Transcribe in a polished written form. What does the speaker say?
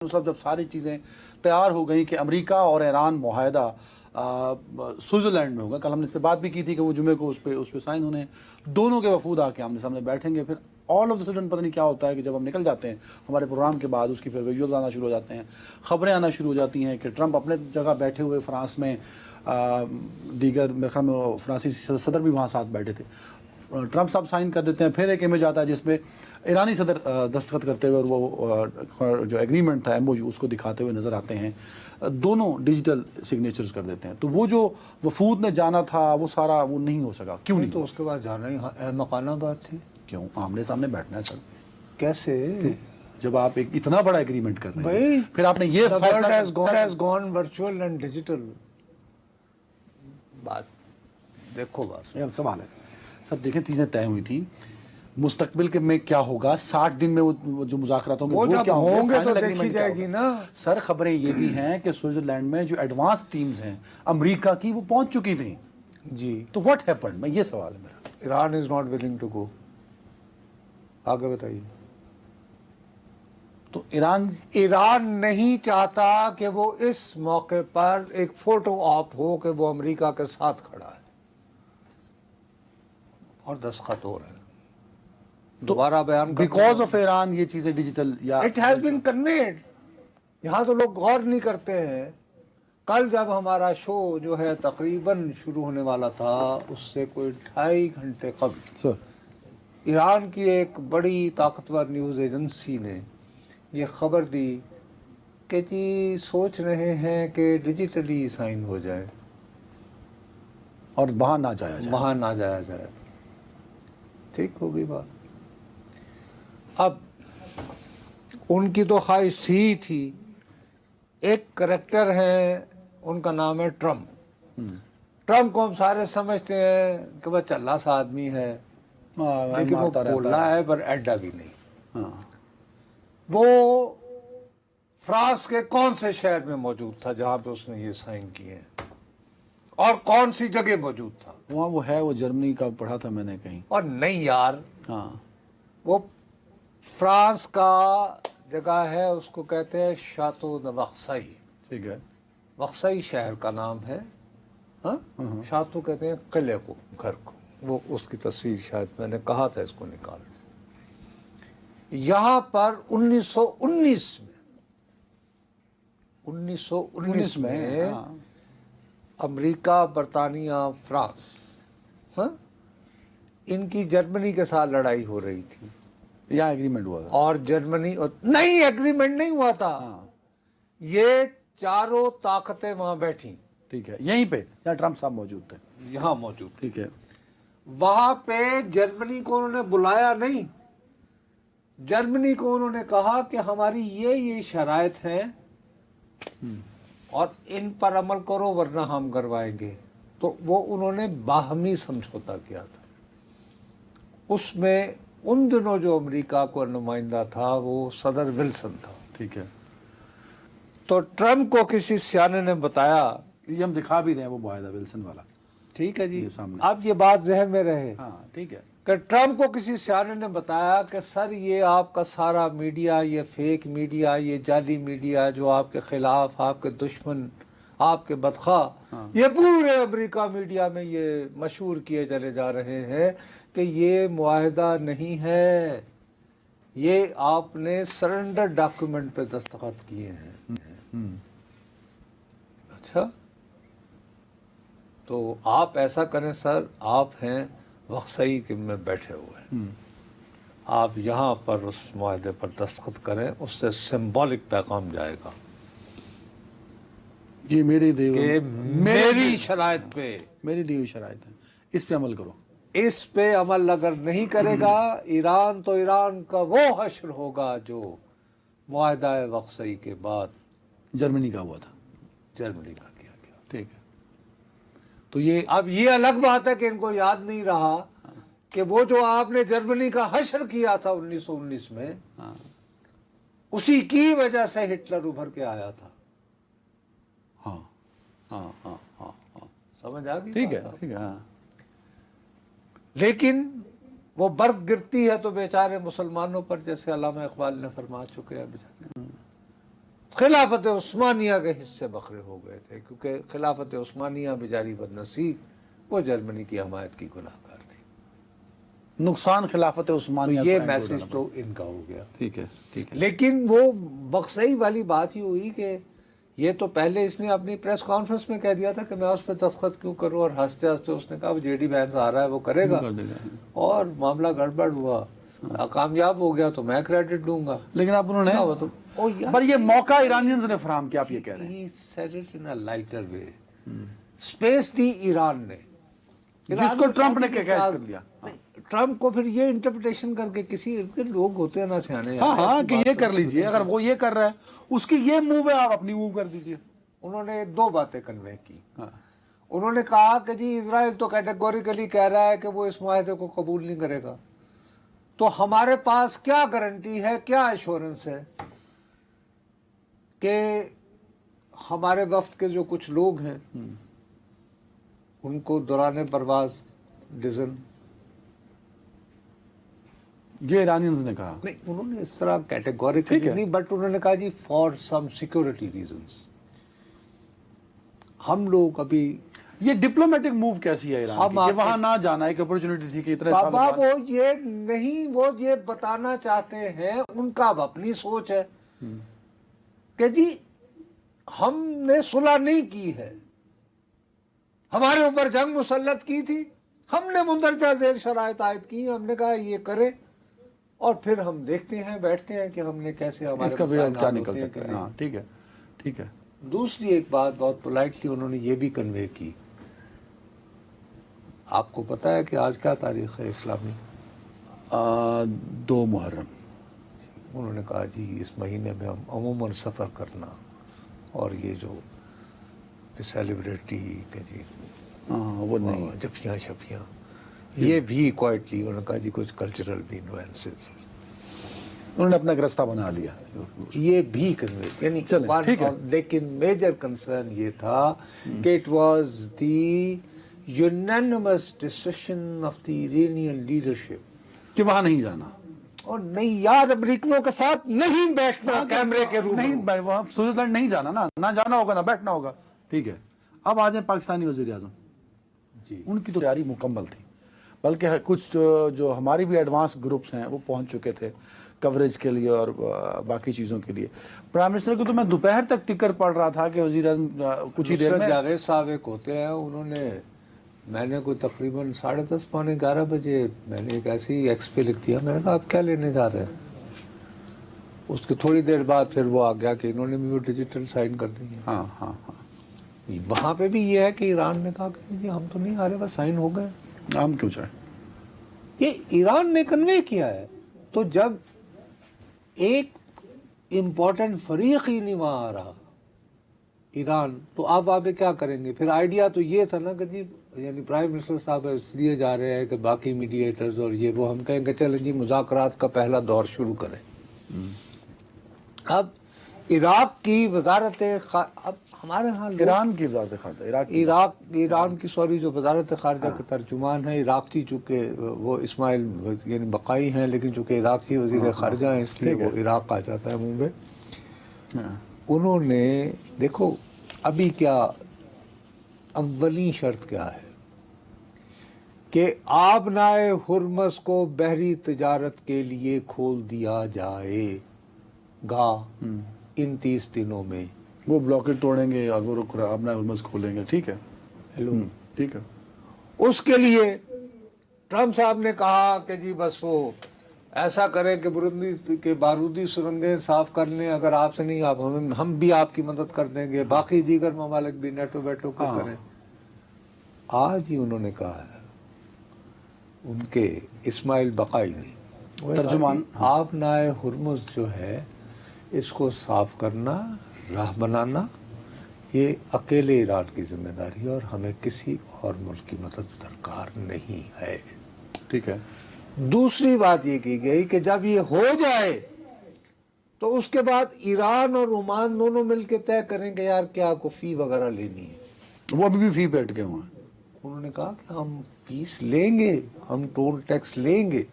صاحب جب ساری چیزیں تیار ہو گئیں کہ امریکہ اور ایران معاہدہ سوئٹزرلینڈ میں ہوگا، کل ہم نے اس پہ بات بھی کی تھی کہ وہ جمعے کو اس پہ سائن ہونے ہیں، دونوں کے وفود آ کے آمنے سامنے بیٹھیں گے، پھر آل آف دا سڈن پتہ نہیں کیا ہوتا ہے کہ جب ہم نکل جاتے ہیں ہمارے پروگرام کے بعد اس کی پھر ویژولز آنا شروع ہو جاتے ہیں، خبریں آنا شروع ہو جاتی ہیں کہ ٹرمپ اپنے جگہ بیٹھے ہوئے فرانس میں، دیگر میرے خیال میں فرانسیسی صدر بھی وہاں ساتھ بیٹھے تھے، ٹرمپ صاحب سائن کر دیتے ہیں، پھر ایک امیج آتا ہے جس پہ ایرانی صدر دستخط کرتے ہوئے اور وہ جو ایگریمنٹ تھا MOU اس کو دکھاتے ہوئے نظر آتے ہیں، دونوں ڈیجیٹل سگنیچرز کر دیتے ہیں، تو وہ جو وفود نے جانا تھا وہ سارا وہ نہیں ہو سکا، کیوں نہیں؟ تو اس کے بعد جانا ہی احمقانہ بات تھی. کیوں آمنے سامنے بیٹھنا ہے سر؟ کیسے؟ جب آپ ایک اتنا بڑا ایگریمنٹ کر رہے ہیں پھر آپ نے یہ the world has gone virtual and digital. بات دیکھو بات یہ سوال ہے سر، دیکھیں چیزیں طے ہوئی تھیں، مستقبل کے میں کیا ہوگا، 60 دن میں وہ جو مذاکرات ہوں گے وہ جب ہوں گے تو فائنل دیکھی ایگریمنٹ جائے گی نا. سر خبریں یہ بھی ہیں کہ سوئٹزرلینڈ میں جو ایڈوانس ٹیمز ہیں امریکہ کی وہ پہنچ چکی تھیں، جی. تو واٹ ہیپنڈ؟ میں یہ سوال ہے میرا. Iran is not willing to go. آگے بتائیے. تو ایران نہیں چاہتا کہ وہ اس موقع پر ایک فوٹو آپ ہو کہ وہ امریکہ کے ساتھ کھڑا ہے اور دستخط ہو رہے ہیں. دوبارہ بیان بیکاز آف ایران یہ چیزیں ڈیجیٹل یا اٹ ہیز بین کنویڈ. یہاں تو لوگ غور نہیں کرتے ہیں. کل جب ہمارا شو جو ہے تقریباً شروع ہونے والا تھا اس سے کوئی 2.5 گھنٹے قبل سر ایران کی ایک بڑی طاقتور نیوز ایجنسی نے یہ خبر دی کہ جی سوچ رہے ہیں کہ ڈیجیٹلی سائن ہو جائے اور وہاں نہ جایا جائے. وہاں نہ جایا جائے. ٹھیک ہو گئی بات. اب ان کی تو خواہش تھی. ایک کریکٹر ہے ان کا نام ہے ٹرمپ. ٹرمپ کو ہم سارے سمجھتے ہیں کہ وہ چلا سا آدمی ہے لیکن وہ بولا ہے پر ایڈا بھی نہیں. وہ فرانس کے کون سے شہر میں موجود تھا جہاں پہ اس نے یہ سائن کیے ہیں اور کون سی جگہ موجود تھا؟ وہاں وہ ہے، وہ جرمنی کا پڑھا تھا میں نے کہیں. اور نہیں یار، ہاں وہ فرانس کا جگہ ہے، اس کو کہتے ہیں شاتو د وقسائی. ٹھیک ہے، وقسائی شہر کا نام ہے. ہاں، شاتو کہتے ہیں قلعے کو، گھر کو. وہ اس کی تصویر شاید میں نے کہا تھا اس کو نکال. یہاں پر 1919 میں امریکہ، برطانیہ، فرانس، ہاں، ان کی جرمنی کے ساتھ لڑائی ہو رہی تھی. یہاں ایگریمنٹ ہوا تھا اور جرمنی نہیں، ایگریمنٹ نہیں ہوا تھا. یہ چاروں طاقتیں وہاں بیٹھیں. ٹھیک ہے، یہیں پہ جہاں ٹرمپ صاحب موجود تھے. یہاں موجود. ٹھیک ہے، وہاں پہ جرمنی کو انہوں نے بلایا نہیں. جرمنی کو انہوں نے کہا کہ ہماری یہ شرائط ہیں اور ان پر عمل کرو ورنہ ہم کروائیں گے. تو وہ انہوں نے باہمی سمجھوتا کیا تھا. اس میں ان دنوں جو امریکہ کو نمائندہ تھا وہ صدر ولسن تھا. ٹھیک ہے. تو ٹرمپ کو کسی سیانے نے بتایا، یہ ہم دکھا بھی رہے ہیں وہ معاہدہ ولسن والا. ٹھیک ہے جی، یہ سامنے. اب یہ بات ذہن میں رہے ہاں ٹھیک ہے، کہ ٹرمپ کو کسی سیانے نے بتایا کہ سر یہ آپ کا سارا میڈیا، یہ فیک میڈیا، یہ جعلی میڈیا جو آپ کے خلاف، آپ کے دشمن، آپ کے بدخواہ، یہ پورے امریکہ میڈیا میں یہ مشہور کیے چلے جا رہے ہیں کہ یہ معاہدہ نہیں ہے، یہ آپ نے سرنڈر ڈاکیومنٹ پہ دستخط کیے ہیں. اچھا، تو آپ ایسا کریں سر، آپ ہیں وقسائی میں بیٹھے ہوئے ہیں، آپ یہاں پر اس معاہدے پر دستخط کریں، اس سے سمبولک پیغام جائے گا یہ میری کہ میری شرائط پہ، میری دی ہوئی شرائط ہے، اس پہ عمل کرو. اس پہ عمل اگر نہیں کرے گا ایران، تو ایران کا وہ حشر ہوگا جو معاہدہ وقسائی کے بعد جرمنی کا ہوا تھا. جرمنی کا کیا گیا. ٹھیک ہے، تو یہ اب یہ الگ بات ہے کہ ان کو یاد نہیں رہا کہ وہ جو آپ نے جرمنی کا حشر کیا تھا 1919 میں، اسی کی وجہ سے ہٹلر ابھر کے آیا تھا. ہاں ہاں ہاں ہاں ہاں سمجھ آ گئی؟ ٹھیک ہے ٹھیک ہے. ہاں لیکن وہ برف گرتی ہے تو بیچارے مسلمانوں پر، جیسے علامہ اقبال نے فرما چکے ہیں، خلافت عثمانیہ کے حصے بکھرے ہو گئے تھے، کیونکہ خلافت عثمانیہ بیچاری بد نصیب وہ جرمنی کی حمایت کی گناہگار تھی۔ نقصان خلافت عثمانیہ یہ کو میسج تو ان کا ہو گیا۔ ٹھیک ہے ٹھیک ہے۔ لیکن وہ مقصدی والی بات ہی ہوئی کہ یہ تو پہلے اس نے اپنی پریس کانفرنس میں کہہ دیا تھا کہ میں اس پہ دستخط کیوں کروں، اور ہنستے ہنستے اس نے کہا وہ جے ڈی وینس آ رہا ہے وہ کرے گا، کر دے گا۔ اور معاملہ گڑبڑ ہوا، کامیاب ہو گیا تو میں کریڈٹ دوں گا۔ لیکن اب انہوں ہوا تو پر یہ موقع ایرانینز نے فراہم کیا، آپ یہ کہہ رہے ہیں؟ He said it in a lighter way. Space دی ایران نے، جس کو ٹرمپ نے کیچ کر لیا۔ ٹرمپ کو پھر یہ انٹرپریٹیشن کر کے کسی لوگ ہوتے ہیں نا سیانے، ہاں ہاں کہ یہ کر لیجئے، اگر وہ یہ کر رہا ہے اس کی یہ موو ہے، آپ اپنی موو کر دیجئے۔ انہوں نے دو باتیں کنوے کی۔ ہاں انہوں نے کہا کہ جی اسرائیل تو کیٹیگوریکلی کہہ رہا ہے کہ وہ اس معاہدے کو قبول نہیں کرے گا، تو ہمارے پاس کیا گارنٹی ہے، کیا ایشورنس ہے کہ ہمارے وفد کے جو کچھ لوگ ہیں ان کو دوران پرواز ڈیزن، یہ ایرانینز نے کہا۔ نہیں انہوں نے اس طرح کیٹیگوریکلی نہیں، بٹ انہوں نے کہا جی فار سم سیکورٹی ریزنس ہم لوگ ابھی، یہ ڈپلومیٹک موو کیسی ہے ایران کی کہ وہاں نہ جانا، ایک اپرچونٹی تھی کہ اتنے سال بابا وہ یہ نہیں، وہ یہ بتانا چاہتے ہیں، ان کا اب اپنی سوچ ہے کہ جی ہم نے صلح نہیں کی ہے، ہمارے اوپر جنگ مسلط کی تھی، ہم نے مندرجہ ذیل شرائط عائد کی، ہم نے کہا یہ کرے، اور پھر ہم دیکھتے ہیں بیٹھتے ہیں کہ ہم نے کیسے ہمارے اس کا بھی مسائل کیا حل نکل ہوتے ہیں سکتا کہ ہے۔ نہیں۔ ہاں ٹھیک ہے ٹھیک ہے۔ دوسری ایک بات بہت پولائٹلی انہوں نے یہ بھی کنوے کی، آپ کو پتا ہے کہ آج کیا تاریخ ہے اسلامی؟ 2 محرم۔ انہوں نے کہا جی اس مہینے میں ہم عموماً سفر کرنا اور یہ جو سیلیبریٹی کہ جی ہاں وہ نہیں، جفیاں شفیاں، یہ بھی کوائٹلی انہوں نے کہا جی کچھ کلچرل بھی انفلوئنسز، انہوں نے اپنا ایک رستہ بنا لیا۔ یہ بھی کنوے، یعنی چلیں ٹھیک ہے۔ لیکن میجر کنسرن یہ تھا کہ it was the unanimous decision of the Iranian leadership کہ وہاں نہیں جانا، اور نہیں یار امریکنوں کے ساتھ نہیں بیٹھنا کیمرے کے روبرو۔ نہیں بھائی، وہاں سوئٹزرلینڈ نہیں جانا نا، نہ جانا ہوگا نہ بیٹھنا ہوگا۔ ٹھیک ہے، اب آ جائیں پاکستانی وزیر اعظم، جی ان کی تو تیاری مکمل تھی، بلکہ کچھ جو ہماری بھی ایڈوانس گروپس ہیں وہ پہنچ چکے تھے کوریج کے لیے اور باقی چیزوں کے لیے۔ پرائم منسٹر کو تو میں دوپہر تک ٹکر پڑ رہا تھا کہ وزیر اعظم کچھ ہی دیر میں، جاوید صاحب ایک ہوتے ہیں، انہوں نے، میں نے کوئی تقریباً 10:30 پونے 11 بجے میں نے ایک ایسی ایکس پہ لکھ دیا، میں نے کہا آپ کیا لینے جا رہے ہیں؟ اس کے تھوڑی دیر بعد پھر وہ آ گیا کہ انہوں نے بھی وہ ڈیجیٹل سائن کر دی ہے۔ ہاں ہاں ہاں، وہاں پہ بھی یہ ہے کہ ایران نے کہا کہ جی ہم تو نہیں آ رہے، بس سائن ہو گئے۔ ہم کیوں چاہیں؟ یہ ایران نے کنوے کیا ہے، تو جب ایک امپورٹنٹ فریق ہی نہیں وہاں آ رہا ایران، تو آپ وہاں پہ کیا کریں گے؟ پھر آئیڈیا تو یہ تھا نا کہ جی یعنی پرائم منسٹر صاحب اس لیے جا رہے ہیں کہ باقی میڈیٹرز اور یہ وہ، ہم کہیں گے چلیں جی مذاکرات کا پہلا دور شروع کریں۔ اب عراق کی وزارت اب ہمارے ہاں ایران کی وزارت خارجہ، ایران کی جو وزارت خارجہ کے ترجمان ہیں عراقی، چونکہ وہ اسماعیل یعنی بقائی ہیں لیکن چونکہ عراقی وزیر خارجہ ہیں اس لیے وہ عراق آ جاتا ہے منہ میں۔ انہوں نے دیکھو ابھی کیا اولین شرط کیا ہے کہ آبنائے ہرمز کو بحری تجارت کے لیے کھول دیا جائے گا ان 30 دنوں میں۔ وہ بلاکٹ توڑیں گے اور وہ اپنا ہرمز کھولیں گے۔ ٹھیک ہے، ہیلو، ٹھیک ہے۔ اس کے لیے ٹرمپ صاحب نے کہا کہ جی بس وہ ایسا کریں کہ برندی کے بارودی سرنگیں صاف کر لیں، اگر آپ سے نہیں، آپ ہم بھی آپ کی مدد کر دیں گے، باقی دیگر ممالک بھی نیٹو ویٹو کو کریں۔ آج ہی انہوں نے کہا ہے ان کے اسماعیل بقائی نے، ترجمان، آپ نائے ہرمز جو ہے اس کو صاف کرنا، راہ بنانا، یہ اکیلے ایران کی ذمہ داری ہے اور ہمیں کسی اور ملک کی مدد درکار نہیں ہے۔ ٹھیک ہے۔ دوسری بات یہ کی گئی کہ جب یہ ہو جائے تو اس کے بعد ایران اور عمان دونوں مل کے طے کریں کہ یار کیا کو فی وغیرہ لینی ہے۔ وہ ابھی بھی فی پہ اٹکے ہوئے ہیں۔ انہوں نے کہا کہ ہم فیس لیں گے، ہم ٹول ٹیکس لیں گے،